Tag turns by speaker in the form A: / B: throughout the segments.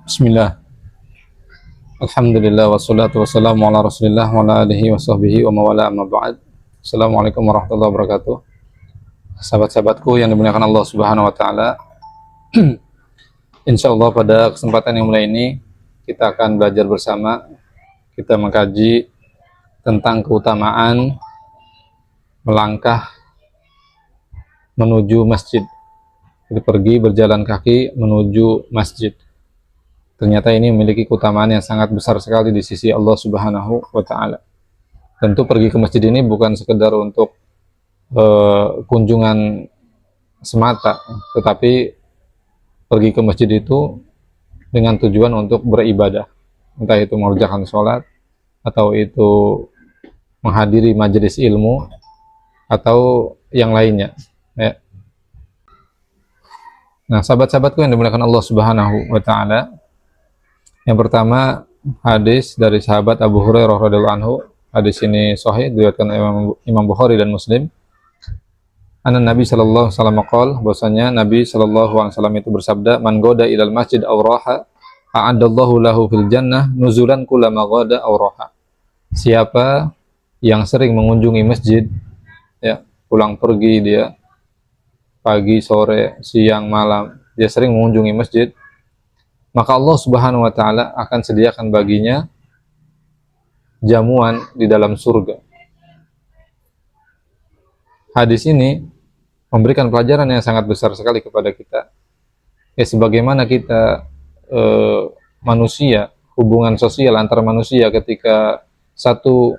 A: Bismillah. Alhamdulillah wassalatu wassalamu ala Rasulillah wa ala alihi wa sahbihi wa mawala amma ba'd. Assalamualaikum warahmatullahi wabarakatuh. Sahabat-sahabatku yang dimuliakan Allah Subhanahu wa taala. Insyaallah pada kesempatan yang mulai ini kita akan belajar bersama. Kita mengkaji tentang keutamaan melangkah menuju masjid. Kita pergi berjalan kaki menuju masjid. Ternyata ini memiliki keutamaan yang sangat besar sekali di sisi Allah Subhanahu wa taala. Tentu pergi ke masjid ini bukan sekedar untuk kunjungan semata, tetapi pergi ke masjid itu dengan tujuan untuk beribadah. Entah itu mengerjakan sholat, atau itu menghadiri majelis ilmu, atau yang lainnya. Ya. Nah, sahabat-sahabatku yang dimuliakan Allah Subhanahu wa taala, yang pertama hadis dari sahabat Abu Hurairah radhiyallahu anhu. Hadis ini sahih diriwayatkan Imam Bukhari dan Muslim. Anna Nabi sallallahu alaihi wasallam qaal, bahwasanya Nabi sallallahu alaihi wasallam itu bersabda, "Man goda ilal masjid aw raha, a'addallahu lahu fil jannah nuzulan kullama goda aw raha." Siapa yang sering mengunjungi masjid, ya, pulang pergi dia, pagi, sore, siang, malam, dia sering mengunjungi masjid, maka Allah Subhanahu wa taala akan sediakan baginya jamuan di dalam surga. Hadis ini memberikan pelajaran yang sangat besar sekali kepada kita. Ya, sebagaimana kita manusia, hubungan sosial antara manusia ketika satu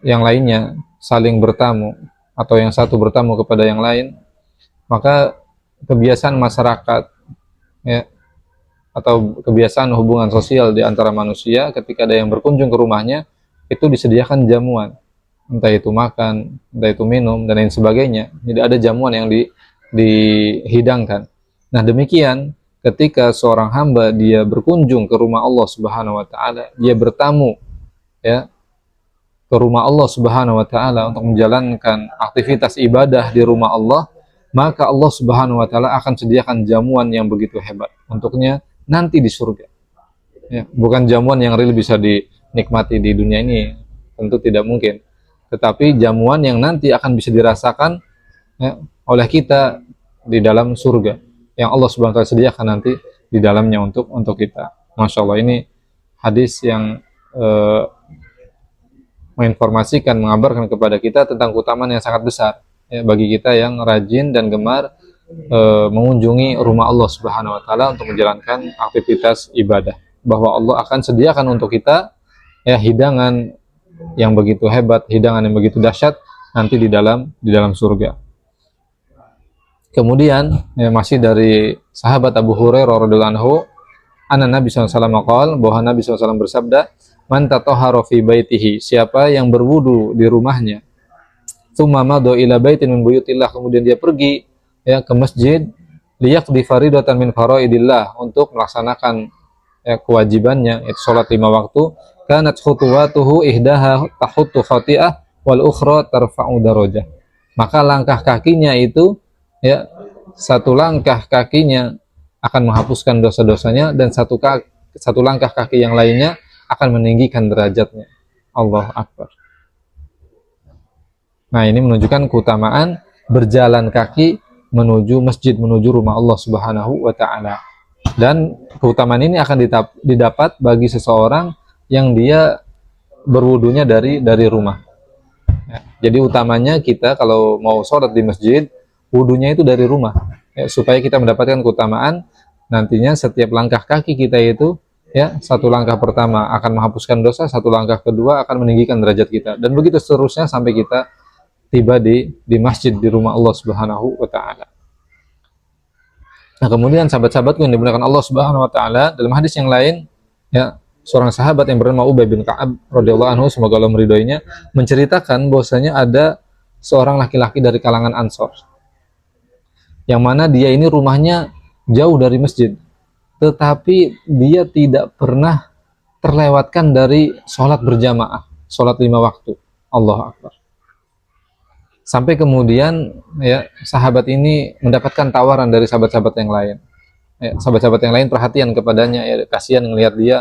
A: yang lainnya saling bertamu, atau yang satu bertamu kepada yang lain, maka kebiasaan masyarakat, ya, atau kebiasaan hubungan sosial di antara manusia ketika ada yang berkunjung ke rumahnya, itu disediakan jamuan, entah itu makan, entah itu minum, dan lain sebagainya. Jadi ada jamuan yang dihidangkan. Nah, demikian ketika seorang hamba dia berkunjung ke rumah Allah Subhanahu wa taala, dia bertamu, ya, ke rumah Allah Subhanahu wa taala untuk menjalankan aktivitas ibadah di rumah Allah, maka Allah Subhanahu wa taala akan sediakan jamuan yang begitu hebat untuknya nanti di surga. Ya, bukan jamuan yang real bisa dinikmati di dunia ini, tentu tidak mungkin. Tetapi jamuan yang nanti akan bisa dirasakan, ya, oleh kita di dalam surga, yang Allah Subhanahu wa taala sediakan nanti di dalamnya untuk kita. Masya Allah, ini hadis yang menginformasikan, mengabarkan kepada kita tentang keutamaan yang sangat besar, ya, bagi kita yang rajin dan gemar mengunjungi rumah Allah Subhanahu wa taala untuk menjalankan aktivitas ibadah, bahwa Allah akan sediakan untuk kita, ya, hidangan yang begitu hebat, hidangan yang begitu dahsyat nanti di dalam surga. Kemudian, ya, masih dari sahabat Abu Hurairah radhiyallahu anhu, anna Nabi sallallahu alaihi wasallam qaal, bahwa Nabi sallallahu alaihi wasallam bersabda, "Man tatahhara fi baitihi," siapa yang berwudu di rumahnya, "tsumma madha ila baitin min buyutillah," kemudian dia pergi, ya, ke masjid, liyaqdi faridatan min faraidillah, untuk melaksanakan, ya, kewajibannya, itu salat 5 waktu, kanat khutuwatuhu ihdaha tahuttu khati'ah wal ukhra tarfa'u darajah, maka langkah kakinya itu, ya, satu langkah kakinya akan menghapuskan dosa-dosanya, dan satu langkah kaki yang lainnya akan meninggikan derajatnya. Allah Akbar. Nah, ini menunjukkan keutamaan berjalan kaki menuju masjid, menuju rumah Allah Subhanahu wa taala. Dan keutamaan ini akan didapat bagi seseorang yang dia berwudunya dari rumah. Ya, jadi utamanya kita kalau mau sholat di masjid, wudunya itu dari rumah, ya, supaya kita mendapatkan keutamaan nantinya setiap langkah kaki kita itu, ya, satu langkah pertama akan menghapuskan dosa, satu langkah kedua akan meninggikan derajat kita, dan begitu seterusnya sampai kita tiba di masjid, di rumah Allah Subhanahu wa taala. Nah, kemudian sahabat-sahabatku yang dimuliakan Allah Subhanahu wa taala, dalam hadis yang lain, ya, seorang sahabat yang bernama Ubay bin Ka'ab radhiyallahu anhu, semoga Allah meridhoinya, menceritakan bahwasanya ada seorang laki-laki dari kalangan Ansor, yang mana dia ini rumahnya jauh dari masjid, tetapi dia tidak pernah terlewatkan dari sholat berjamaah, sholat 5 waktu. Allah Akbar. Sampai kemudian, ya, sahabat ini mendapatkan tawaran dari sahabat-sahabat yang lain. sahabat-sahabat yang lain perhatian kepadanya, ya, kasihan melihat dia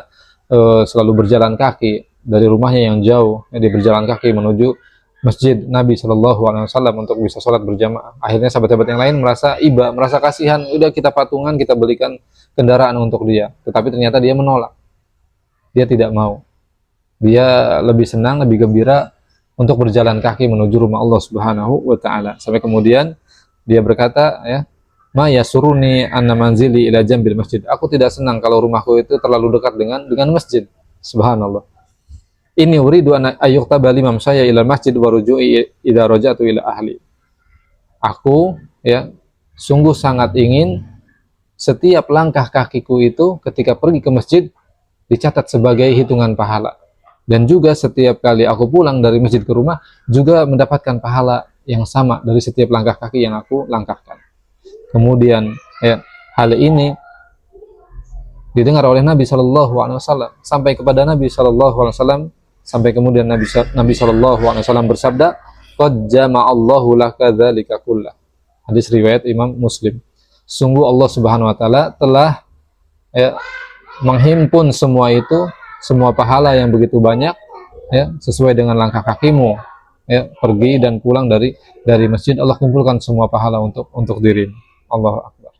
A: selalu berjalan kaki dari rumahnya yang jauh, ya, dia berjalan kaki menuju masjid Nabi Shallallahu Alaihi Wasallam untuk bisa sholat berjamaah. Akhirnya sahabat-sahabat yang lain merasa iba, merasa kasihan, udah kita patungan, kita belikan kendaraan untuk dia. Tetapi ternyata dia menolak, dia tidak mau. Dia lebih senang, lebih gembira untuk berjalan kaki menuju rumah Allah Subhanahu wa taala. Sampai kemudian dia berkata, ya, ma yasuruni anna manzili ila jambil masjid. Aku tidak senang kalau rumahku itu terlalu dekat dengan masjid. Subhanallah. Ini uridu an ayyuktaba limam saya ila masjid wa ruju'i idza raja'tu ila ahli. Aku, ya, sungguh sangat ingin setiap langkah kakiku itu ketika pergi ke masjid dicatat sebagai hitungan pahala. Dan juga setiap kali aku pulang dari masjid ke rumah juga mendapatkan pahala yang sama dari setiap langkah kaki yang aku langkahkan. Kemudian, ya, hal ini didengar oleh Nabi Shallallahu Alaihi Wasallam sampai kepada Nabi Shallallahu Alaihi Wasallam, sampai kemudian Nabi Shallallahu Alaihi Wasallam bersabda, "Qad jama'allahu laka dzalika kullah." Hadis riwayat Imam Muslim. Sungguh Allah Subhanahu Wa Taala telah, ya, menghimpun semua itu, semua pahala yang begitu banyak, ya, sesuai dengan langkah kakimu, ya, pergi dan pulang dari masjid, Allah kumpulkan semua pahala untuk dirimu. Allahu Akbar.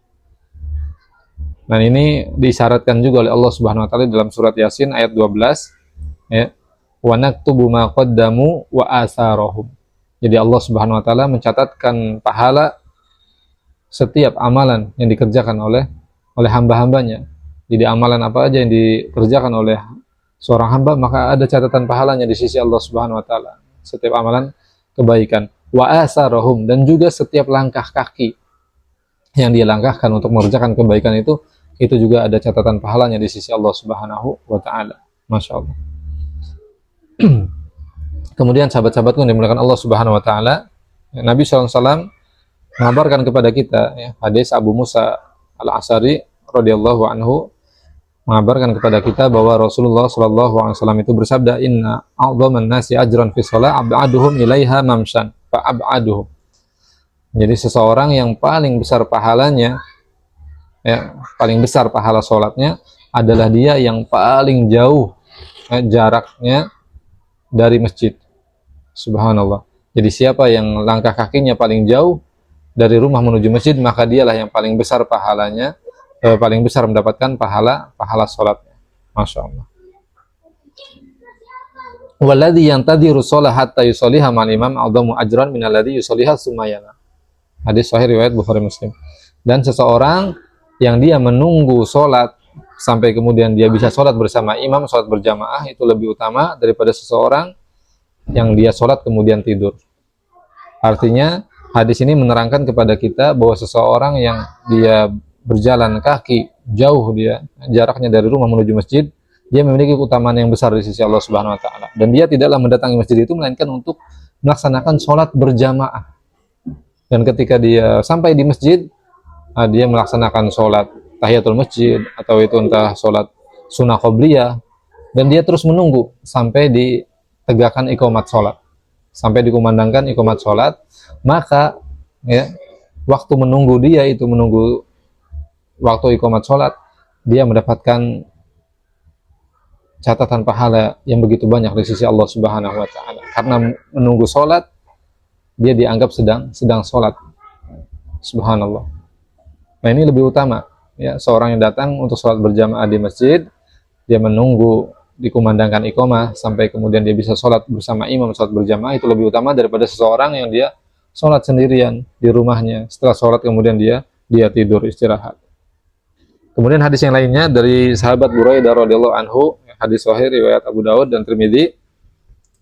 A: Nah, ini disyaratkan juga oleh Allah Subhanahu wa taala dalam surat Yasin ayat 12, ya. Wa naktubu ma qaddamu wa asarahum. Jadi Allah Subhanahu wa taala mencatatkan pahala setiap amalan yang dikerjakan oleh hamba-hambanya. Jadi amalan apa aja yang dikerjakan oleh seorang hamba, maka ada catatan pahalanya di sisi Allah Subhanahu wa taala. Setiap amalan kebaikan. Wa asarahum, dan juga setiap langkah kaki yang dia langkahkan untuk mengerjakan kebaikan itu juga ada catatan pahalanya di sisi Allah Subhanahu wa taala. Masya Allah. Kemudian sahabat-sahabatku yang dimuliakan Allah Subhanahu wa taala, Nabi SAW mengabarkan kepada kita, ya, hadis Abu Musa Al-Asy'ari radhiyallahu anhu mengabarkan kepada kita bahwa Rasulullah SAW itu bersabda, inna a'dhaman nasi ajran fi shalah ab'aduhum ilaiha mamshan fa ab'aduhum. Jadi seseorang yang paling besar pahalanya, ya, paling besar pahala sholatnya adalah dia yang paling jauh, ya, jaraknya dari masjid. Subhanallah. Jadi siapa yang langkah kakinya paling jauh dari rumah menuju masjid, maka dialah yang paling besar pahalanya, paling besar mendapatkan pahala sholatnya. Masya Allah. Walladhi yantadhiru sholah hatta yusolliha ma'al imam a'dhamu ajran minalladhi yusolliha sumayana. Hadis sahih riwayat Bukhari Muslim. Dan seseorang yang dia menunggu sholat sampai kemudian dia bisa sholat bersama imam, sholat berjamaah, itu lebih utama daripada seseorang yang dia sholat kemudian tidur. Artinya hadis ini menerangkan kepada kita bahwa seseorang yang dia berjalan kaki jauh, dia jaraknya dari rumah menuju masjid, dia memiliki keutamaan yang besar di sisi Allah Subhanahu wa taala. Dan dia tidaklah mendatangi masjid itu melainkan untuk melaksanakan sholat berjamaah. Dan ketika dia sampai di masjid, dia melaksanakan sholat tahiyatul masjid, atau itu entah sholat sunnah qobliyah, dan dia terus menunggu sampai ditegakkan iqamat sholat, sampai dikumandangkan iqamat sholat. Maka, ya, waktu menunggu dia itu menunggu waktu iqamat sholat, dia mendapatkan catatan pahala yang begitu banyak di sisi Allah Subhanahu wa taala. Karena menunggu sholat, dia dianggap sedang sholat. Subhanallah. Nah, ini lebih utama, ya, seorang yang datang untuk sholat berjamaah di masjid, dia menunggu dikumandangkan iqamah sampai kemudian dia bisa sholat bersama imam, sholat berjamaah, itu lebih utama daripada seseorang yang dia sholat sendirian di rumahnya. Setelah sholat kemudian dia tidur istirahat. Kemudian hadis yang lainnya dari sahabat Buraidah radhiyallahu anhu, hadis sahih riwayat Abu Daud dan Tirmidzi,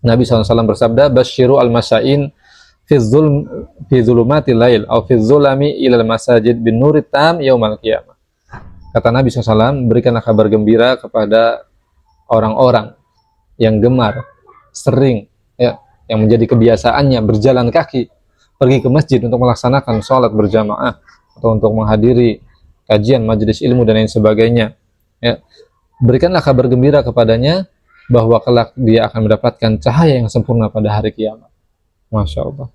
A: Nabi SAW bersabda, basyiru al-masyain fi zulumati lail atau fi zulami ilal masajid bin nurit tam yaumal qiyamah. Kata Nabi SAW, berikanlah kabar gembira kepada orang-orang yang gemar, sering, ya, yang menjadi kebiasaannya berjalan kaki pergi ke masjid untuk melaksanakan sholat berjamaah atau untuk menghadiri kajian majelis ilmu dan lain sebagainya, ya. Berikanlah kabar gembira kepadanya bahwa kelak dia akan mendapatkan cahaya yang sempurna pada hari kiamat. Masya Allah.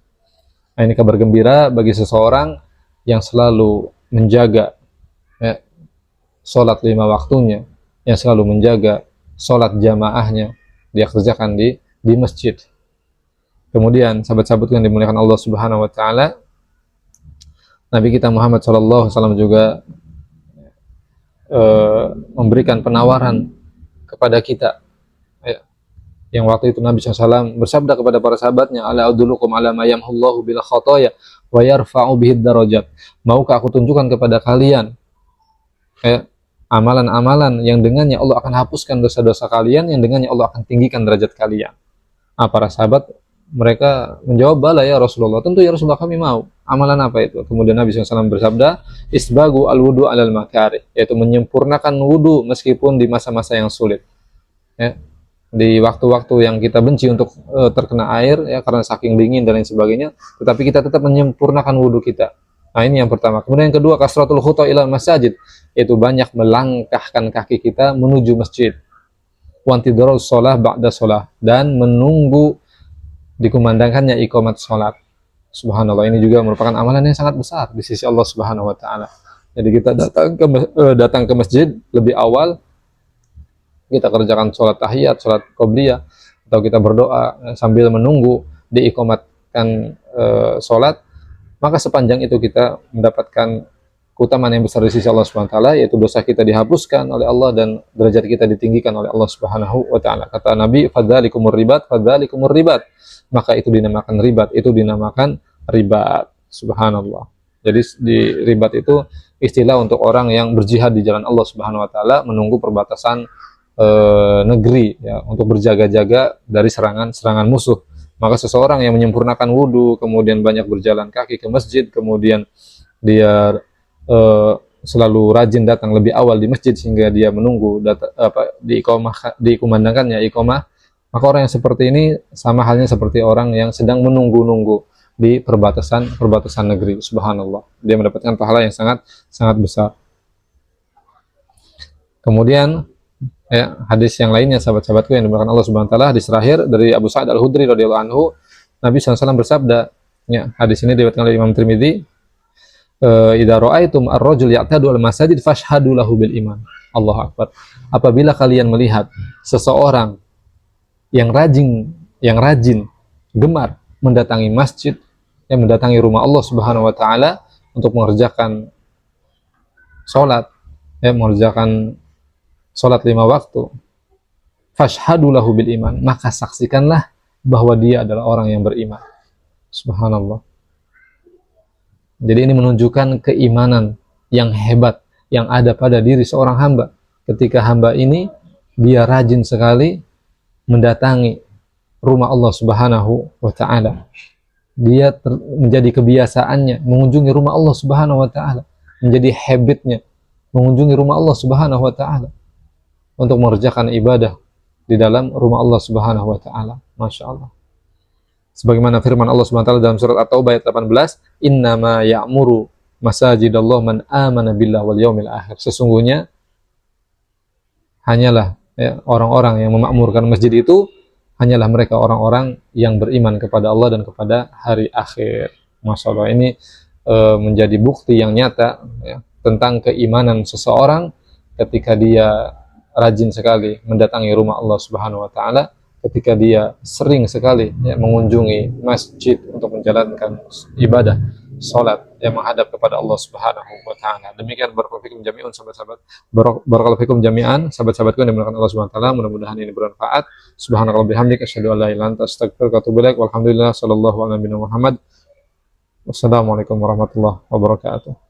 A: Nah, ini kabar gembira bagi seseorang yang selalu menjaga, ya, sholat 5 waktunya, yang selalu menjaga sholat jamaahnya, dia kerjakan di masjid. Kemudian sahabat-sahabat yang dimuliakan Allah Subhanahu wa taala, Nabi kita Muhammad SAW juga memberikan penawaran kepada kita, ya, yang waktu itu Nabi SAW bersabda kepada para sahabatnya, ala adullukum ala ma yamhullahu bil khataya wa yarfa'u bihi darajat. Maukah aku tunjukkan kepada kalian, ya, amalan-amalan yang dengannya Allah akan hapuskan dosa-dosa kalian, yang dengannya Allah akan tinggikan derajat kalian. Para sahabat mereka menjawab, bala ya Rasulullah, tentu ya Rasulullah, kami mau. Amalan apa itu? Kemudian Nabi SAW bersabda, isbagu al-wudu alal makari, yaitu menyempurnakan wudu meskipun di masa-masa yang sulit, ya, di waktu-waktu yang kita benci untuk terkena air, ya, karena saking dingin dan lain sebagainya, tetapi kita tetap menyempurnakan wudu kita. Nah, ini yang pertama. Kemudian yang kedua, kasratul khuta ilal masajid, yaitu banyak melangkahkan kaki kita menuju masjid. Wantidharus shalah ba'da shalah, dan menunggu dikumandangkannya iqamat salat. Subhanallah, ini juga merupakan amalan yang sangat besar di sisi Allah Subhanahu wa taala. Jadi kita datang ke masjid lebih awal, kita kerjakan sholat tahiyat, sholat qobliyah, atau kita berdoa sambil menunggu diiqamatkan sholat, maka sepanjang itu kita mendapatkan keutamaan yang besar di sisi Allah Subhanahu wa taala, yaitu dosa kita dihapuskan oleh Allah dan derajat kita ditinggikan oleh Allah Subhanahu wa taala. Kata Nabi, fadzalikumur ribat, fadzalikumur ribat. Maka itu dinamakan ribat, itu dinamakan ribat. Subhanallah. Jadi di ribat itu istilah untuk orang yang berjihad di jalan Allah Subhanahu wa taala, menunggu perbatasan negeri, ya, untuk berjaga-jaga dari serangan musuh. Maka seseorang yang menyempurnakan wudhu, kemudian banyak berjalan kaki ke masjid, kemudian dia selalu rajin datang lebih awal di masjid sehingga dia menunggu dikumandangkannya iqamah, maka orang yang seperti ini sama halnya seperti orang yang sedang menunggu-nunggu di perbatasan negeri. Subhanallah, dia mendapatkan pahala yang sangat besar. Kemudian, ya, hadis yang lainnya sahabat-sahabatku yang dimuliakan Allah Subhanahu wa taala, hadis terakhir dari Abu Sa'id Al-Khudri radhiyallahu anhu, Nabi SAW bersabda, ya, hadis ini diriwayatkan oleh Imam Tirmidzi, idza ra'aitum ar-rajul ya'tadu al-masajid fashhadu lahu bil iman. Allahu akbar. Apabila kalian melihat seseorang yang rajin gemar mendatangi masjid, yang mendatangi rumah Allah Subhanahu wa taala untuk mengerjakan salat, ya, mengerjakan salat 5 waktu, fashhadu lahu bil iman, maka saksikanlah bahwa dia adalah orang yang beriman. Subhanallah. Jadi ini menunjukkan keimanan yang hebat yang ada pada diri seorang hamba. Ketika hamba ini dia rajin sekali mendatangi rumah Allah Subhanahu wa taala. Dia menjadi kebiasaannya mengunjungi rumah Allah Subhanahu wa taala, menjadi habitnya mengunjungi rumah Allah Subhanahu wa taala untuk mengerjakan ibadah di dalam rumah Allah Subhanahu wa taala. Masya Allah. Sebagaimana firman Allah Subhanahu wa taala dalam surat At-Taubah ayat 18, innama ya'muru masajidallah man amana billah wal yaumil akhir. Sesungguhnya hanyalah, ya, orang-orang yang memakmurkan masjid itu hanyalah mereka orang-orang yang beriman kepada Allah dan kepada hari akhir. Masya Allah, ini menjadi bukti yang nyata, ya, tentang keimanan seseorang ketika dia rajin sekali mendatangi rumah Allah Subhanahu wa taala, ketika dia sering sekali, ya, mengunjungi masjid untuk menjalankan ibadah salat yang menghadap kepada Allah Subhanahu wa taala. Demikian barakallahu fikum jami'an sahabat-sahabat. Barakallahu fikum jami'an sahabat-sahabatku yang dimuliakan Allah Subhanahu wa taala. Mudah-mudahan ini bermanfaat. Subhanallah bihamdika asyhadu an la ilaha illa anta astaghfiruka wa atubu ilaik. Walhamdulillah sallallahu ala nabiyina Muhammad. Wassalamualaikum warahmatullahi wabarakatuh.